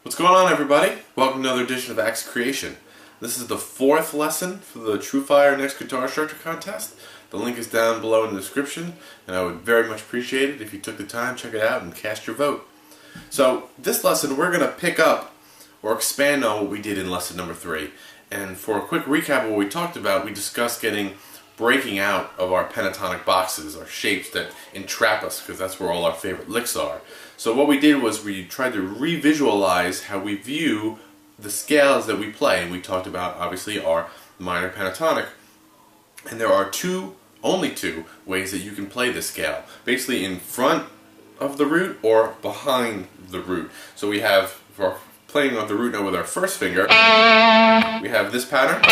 What's going on, everybody? Welcome to another edition of Axe Creation. This is the fourth lesson for the TrueFire Next Guitar Instructor Contest. The link is down below in the description, and I would very much appreciate it if you took the time, check it out, and cast your vote. So, this lesson we're going to pick up or expand on what we did in lesson number 3. And for a quick recap of what we talked about, we discussed breaking out of our pentatonic boxes, our shapes that entrap us, because that's where all our favorite licks are. So what we did was we tried to revisualize how we view the scales that we play, and we talked about obviously our minor pentatonic. And there are only two ways that you can play this scale. Basically in front of the root or behind the root. So we have, for playing on the root note with our first finger, we have this pattern.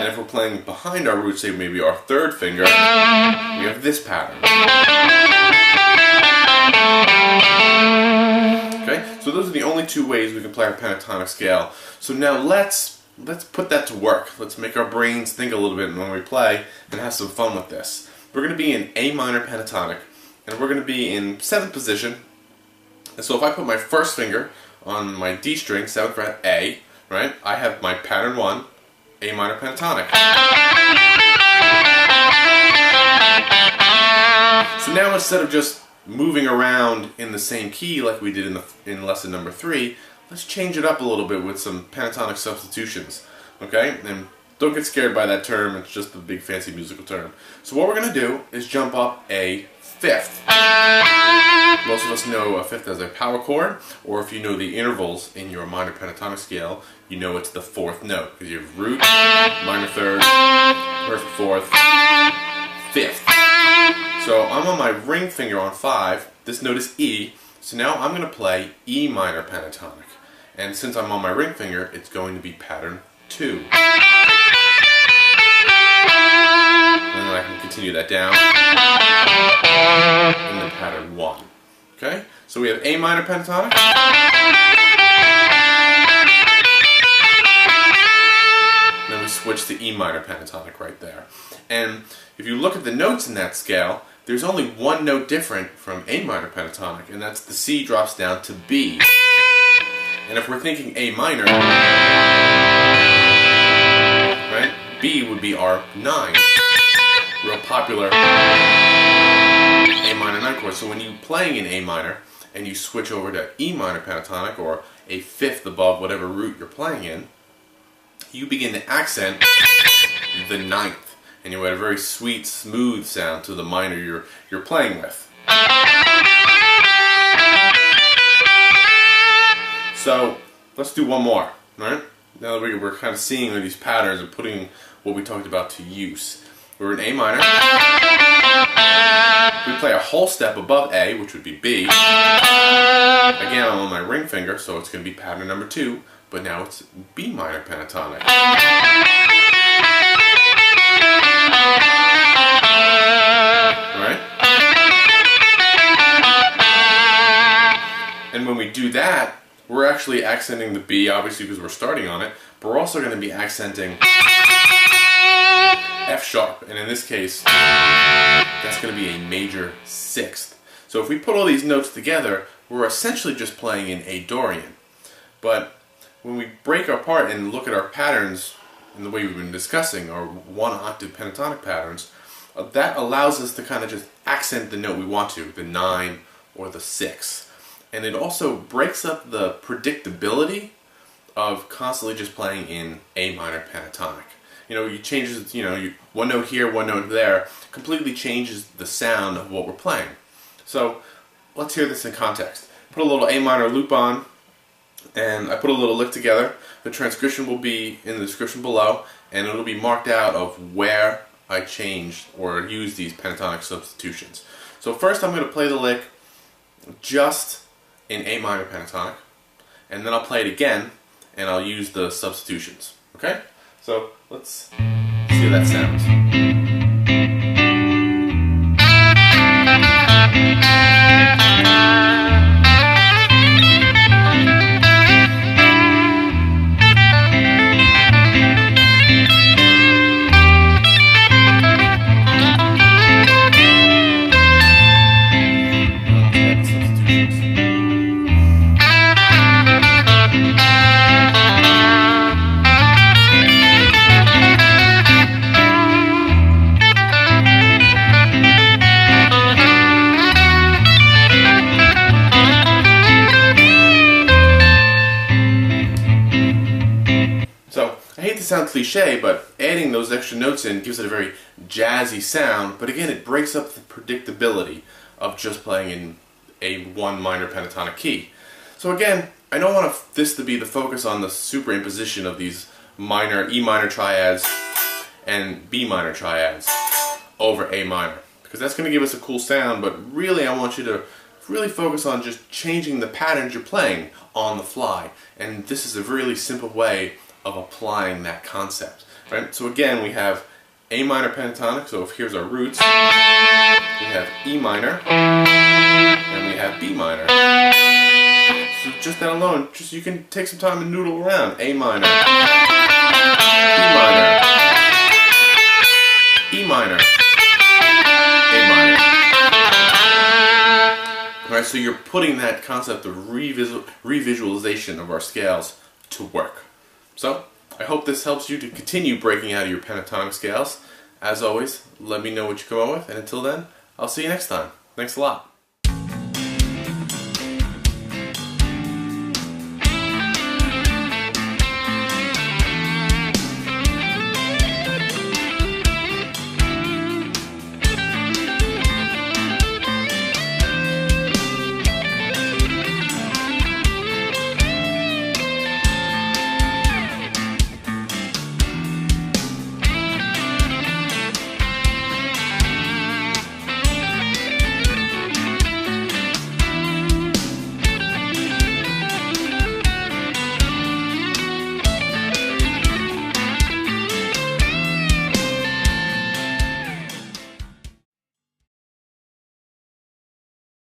And if we're playing behind our root, say maybe our third finger, we have this pattern. Okay, so those are the only two ways we can play our pentatonic scale. So now let's put that to work. Let's make our brains think a little bit when we play and have some fun with this. We're going to be in A minor pentatonic, and we're going to be in 7th position. And so if I put my first finger on my D string, 7th fret A, right, I have my pattern 1, A minor pentatonic. So now instead of just moving around in the same key like we did in lesson number 3, let's change it up a little bit with some pentatonic substitutions. Okay? And don't get scared by that term, it's just a big fancy musical term. So what we're going to do is jump up a 5th. Most of us know a 5th as a power chord, or if you know the intervals in your minor pentatonic scale, you know it's the 4th note, because you have root, minor 3rd, perfect 4th, 5th. So I'm on my ring finger on 5, this note is E, so now I'm going to play E minor pentatonic. And since I'm on my ring finger, it's going to be pattern 2. And then I can continue that down in the pattern 1. Okay? So we have A minor pentatonic. Then we switch to E minor pentatonic right there. And if you look at the notes in that scale, there's only one note different from A minor pentatonic, and that's the C drops down to B. And if we're thinking A minor, right, B would be our 9. Real popular A minor 9 chord. So when you're playing in A minor and you switch over to E minor pentatonic, or a 5th above whatever root you're playing in, you begin to accent the 9th. And you add a very sweet, smooth sound to the minor you're playing with. So let's do one more, right? Now that we're kind of seeing these patterns and putting what we talked about to use. We're in A minor. We play a whole step above A, which would be B. Again, I'm on my ring finger, so it's going to be pattern number 2, but now it's B minor pentatonic. Right? And when we do that, we're actually accenting the B, obviously because we're starting on it, but we're also going to be accenting F sharp, and in this case, that's going to be a major 6th. So if we put all these notes together, we're essentially just playing in A Dorian. But when we break apart and look at our patterns in the way we've been discussing, our 1-octave pentatonic patterns, that allows us to kind of just accent the note we want to, the 9 or the 6. And it also breaks up the predictability of constantly just playing in A minor pentatonic. You know, you change, one note here, one note there, completely changes the sound of what we're playing. So let's hear this in context. Put a little A minor loop on, and I put a little lick together. The transcription will be in the description below, and it'll be marked out of where I changed or used these pentatonic substitutions. So first I'm going to play the lick just in A minor pentatonic, and then I'll play it again, and I'll use the substitutions. Okay? So let's see how that sounds. Substitutions. sound cliche, but adding those extra notes in gives it a very jazzy sound, but again, it breaks up the predictability of just playing in a one minor pentatonic key. So again, I don't want this to be the focus on the superimposition of these minor E minor triads and B minor triads over A minor, because that's going to give us a cool sound, but really I want you to really focus on just changing the patterns you're playing on the fly, and this is a really simple way of applying that concept. Right? So again, we have A minor pentatonic, so if here's our roots, we have E minor, and we have B minor. So just that alone, you can take some time and noodle around. A minor, B minor, E minor, A minor. Alright, so you're putting that concept of revisualization of our scales to work. So, I hope this helps you to continue breaking out of your pentatonic scales. As always, let me know what you come up with, and until then, I'll see you next time. Thanks a lot.